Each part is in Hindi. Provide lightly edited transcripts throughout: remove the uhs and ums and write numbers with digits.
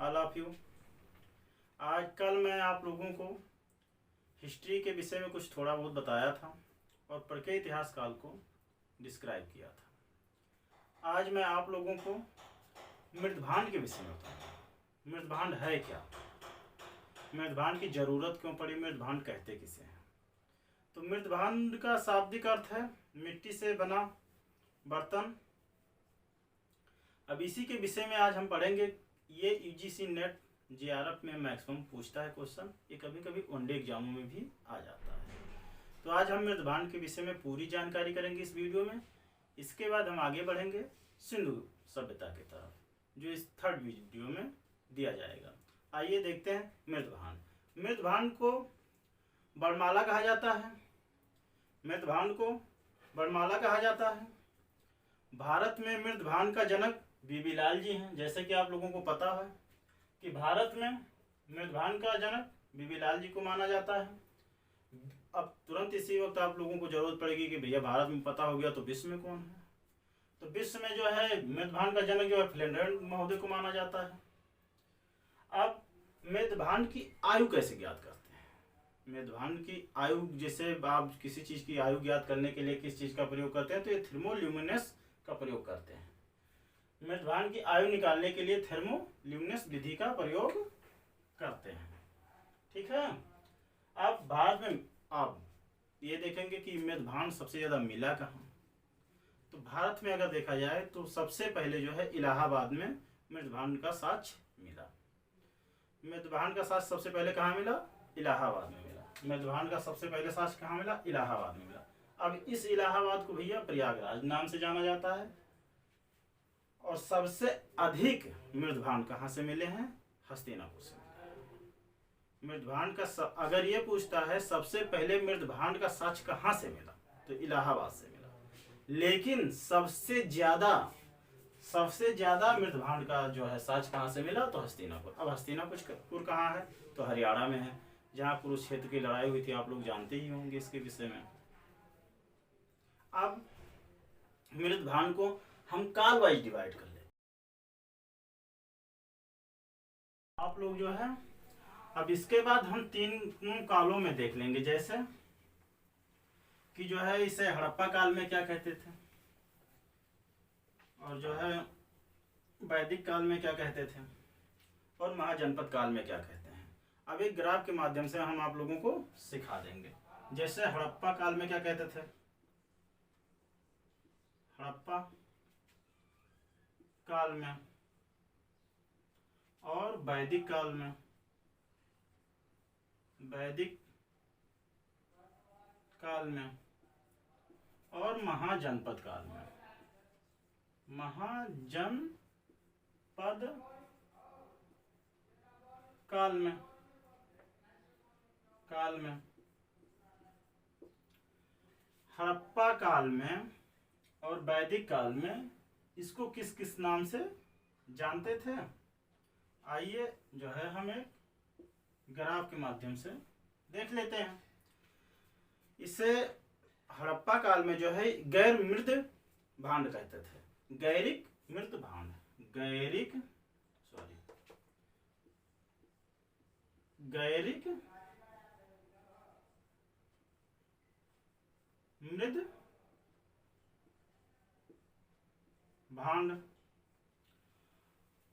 All of you. आज कल मैं आप लोगों को हिस्ट्री के विषय में कुछ थोड़ा बहुत बताया था और परकीय इतिहास काल को डिस्क्राइब किया था। आज मैं आप लोगों को मृदभांड के विषय में बताऊंगा। मृदभांड है क्या, मृदभांड की जरूरत क्यों पड़ी, मृदभांड कहते किसे हैं। तो मृदभांड का शाब्दिक अर्थ है मिट्टी से बना बर्तन। अब इसी के विषय में आज हम पढ़ेंगे। ये यूजीसी नेट जेआरएफ में मैक्सिमम पूछता है क्वेश्चन, ये कभी कभी वनडे एग्जामों में भी आ जाता है। तो आज हम मृदभांड के विषय में पूरी जानकारी करेंगे इस वीडियो में। इसके बाद हम आगे बढ़ेंगे सिंधु सभ्यता की तरफ, जो इस थर्ड वीडियो में दिया जाएगा। आइए देखते हैं मृदभांड। मृदभांड को बरमाला कहा जाता है। मृदभांड को बरमाला कहा जाता है। भारत में मृदभांड का जनक बीबी लाल जी हैं। जैसे कि आप लोगों को पता है कि भारत में मृदभांड का जनक बीबी लाल जी को माना जाता है। अब तुरंत इसी वक्त आप लोगों को जरूरत पड़ेगी कि भैया भारत में पता हो गया तो विश्व में कौन है। तो विश्व में जो है मृदभांड का जनक जो है फ्लेंडर महोदय को माना जाता है। अब मृदभांड की आयु कैसे ज्ञात करते हैं। मृदभांड की आयु, जैसे आप किसी चीज की आयु ज्ञात करने के लिए किस चीज का प्रयोग करते हैं तो ये थर्मोल्यूमिनेस का प्रयोग करते हैं। मृदभांड की आयु निकालने के लिए थर्मोल्यूमिनेस विधि का प्रयोग करते हैं। ठीक है। अब भारत में आप ये देखेंगे कि मृदभांड सबसे ज्यादा मिला कहाँ। तो भारत में अगर देखा जाए तो सबसे पहले जो है इलाहाबाद में मृदभांड का साक्ष्य मिला। मृदभांड का साक्ष्य सबसे पहले कहाँ मिला? इलाहाबाद में मिला। मृदभांड का सबसे पहले साक्ष्य कहाँ मिला? इलाहाबाद में मिला। अब इस इलाहाबाद को भैया प्रयागराज नाम से जाना जाता है। और सबसे अधिक मृदभांड कहाँ से मिले हैं? हस्तिनापुर से। मृदभांड का अगर ये पूछता है सबसे पहले मृदभांड का साक्ष्य कहाँ से मिला तो इलाहाबाद से मिला। लेकिन सबसे ज्यादा मृदभांड का जो है साक्ष्य कहाँ से मिला तो हस्तिनापुर। अब हस्तिनापुर कहाँ है तो हरियाणा में है, जहाँ कुरुक्षेत्र की लड़ाई हुई थी। आप लोग जानते ही होंगे इसके विषय में। अब मृदभांड को हम काल वाइज डिवाइड कर ले। आप लोग जो है अब इसके बाद हम तीन कालों में देख लेंगे। जैसे कि जो है इसे हड़प्पा काल में क्या कहते थे और जो है वैदिक काल में क्या कहते थे और महाजनपद काल में क्या कहते हैं। अब एक ग्राफ के माध्यम से हम आप लोगों को सिखा देंगे। जैसे हड़प्पा काल में क्या कहते थे, हड़प्पा काल में और वैदिक काल में, वैदिक काल में और महाजनपद काल में, महाजनपद काल में, हड़प्पा काल में और वैदिक काल में इसको किस किस नाम से जानते थे। आइए जो है हम एक ग्राफ के माध्यम से देख लेते हैं। इसे हड़प्पा काल में जो है गैर मृद भांड कहते थे। गैरिक मृद भांड, गैरिक मृद भांड।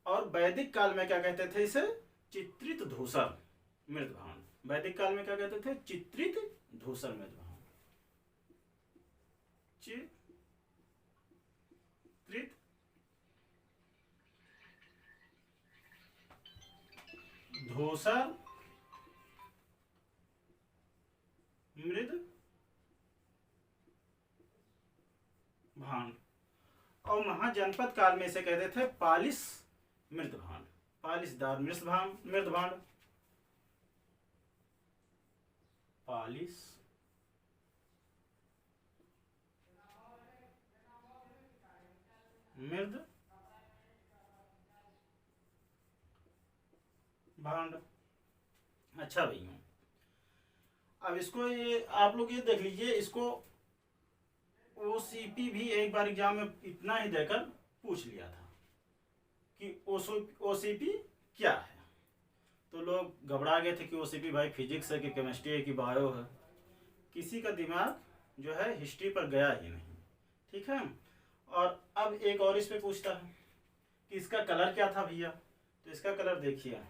और वैदिक काल में क्या कहते थे इसे? चित्रित धूसर मृद भांड। वैदिक काल में क्या कहते थे? चित्रित धूसर मृद भांड। चित्रित धूसर मृद भांड। और महाजनपद काल में इसे कहते थे पालिश मृद भांड, पालिशदार मृद भांड, पालिश मृद भांड। अच्छा भैया, अब इसको ये आप लोग ये देख लीजिए, इसको ओसीपी भी एक बार एग्जाम में इतना ही देकर पूछ लिया था कि ओसीपी क्या है। तो लोग घबरा गए थे कि ओसीपी भाई फिजिक्स है कि केमिस्ट्री है कि बायो है। किसी का दिमाग जो है हिस्ट्री पर गया ही नहीं। ठीक है। और अब एक और इस पे पूछता है कि इसका कलर क्या था भैया। तो इसका कलर देखिए,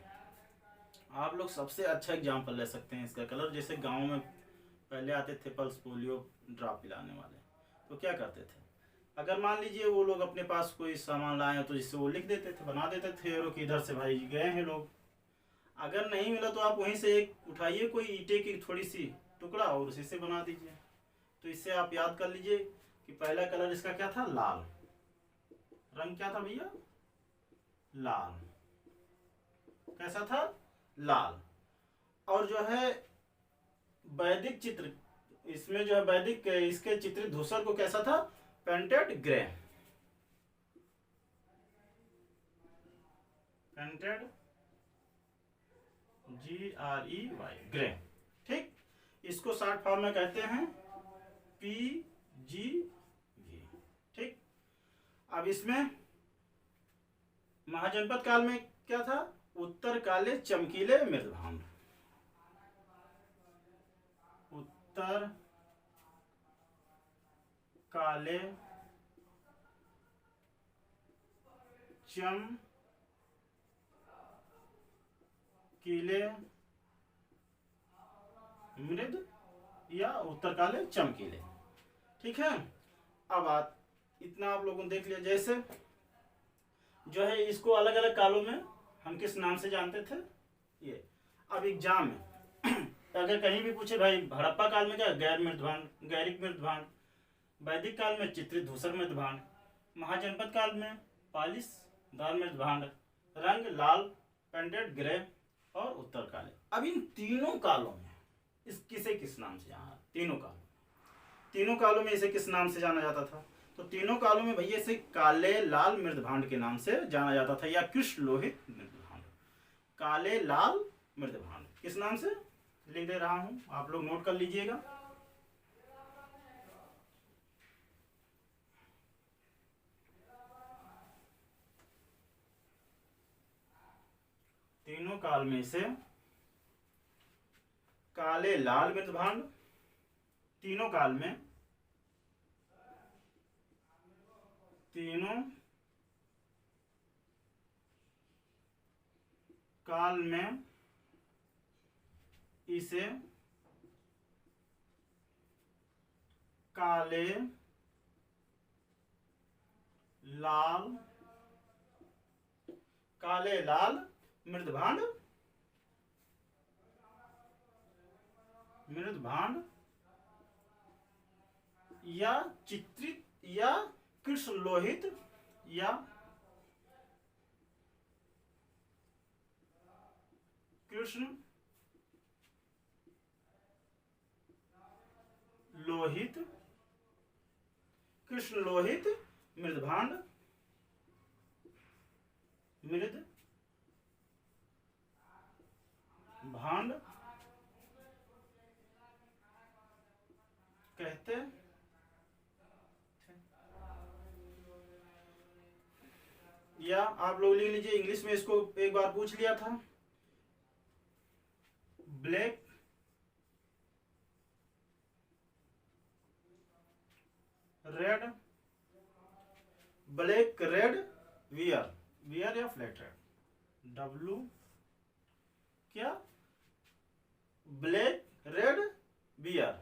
आप लोग सबसे अच्छा एग्जाम्पल ले सकते हैं इसका कलर। जैसे गांव में पहले आते थे पल्स पोलियो ड्रॉप पिलाने वाले, तो क्या करते थे, अगर मान लीजिए वो लोग अपने पास कोई सामान लाए हैं तो जिससे वो लिख देते थे, बना देते थे कि इधर से भाई गए हैं लोग। अगर नहीं मिला तो आप वहीं से एक उठाइए कोई ईंटे की थोड़ी सी टुकड़ा और उसी से बना दीजिए। तो इससे आप याद कर लीजिए कि पहला कलर इसका क्या था, लाल। रंग क्या था भैया, लाल। कैसा था, लाल। और जो है वैदिक चित्र, इसमें जो है वैदिक इसके चित्रित धूसर को कैसा था, painted grey. Painted GREY, grey. ठीक, इसको शॉर्ट फॉर्म में कहते हैं PGV। ठीक। अब इसमें महाजनपद काल में क्या था, उत्तर काले चमकीले मृदभांड। उत्तर काले चमकीले मृद या उत्तर काले चमकीले। ठीक है। अब इतना आप लोगों ने देख लिया। जैसे जो है इसको अलग अलग कालों में हम किस नाम से जानते थे ये। अब एग्जाम में अगर कहीं भी पूछे भाई हड़प्पा काल में क्या, गैर मृदभांड, गैरिक मृदभांड। वैदिक काल में चित्रित धूसर मृदभांड। महाजनपद काल में पालिशदार मृदभांड। रंग लाल, पेंटेड ग्रे और उत्तर काले। अब इन तीनों कालों में किसे किस नाम से जाना, तीनों कालों में इसे किस नाम से जाना जाता था। तो तीनों कालों में भैया इसे काले लाल मृदभांड के नाम से जाना जाता था, या कृष्ण लोहित मृदभांड। काले लाल मृदभांड किस नाम से, लिख दे रहा हूं, आप लोग नोट कर लीजिएगा। तीनों काल में से काले लाल मृदभांड, तीनों काल में, तीनों काल में इसे काले लाल मृदभांड या चित्रित या कृष्ण लोहित या कृष्ण लोहित मृदभांड कहते। या आप लोग लिख लीजिए, इंग्लिश में इसको एक बार पूछ लिया था, ब्लैक रेड वियर या फ्लैट रेड, W क्या, ब्लैक रेड वियर।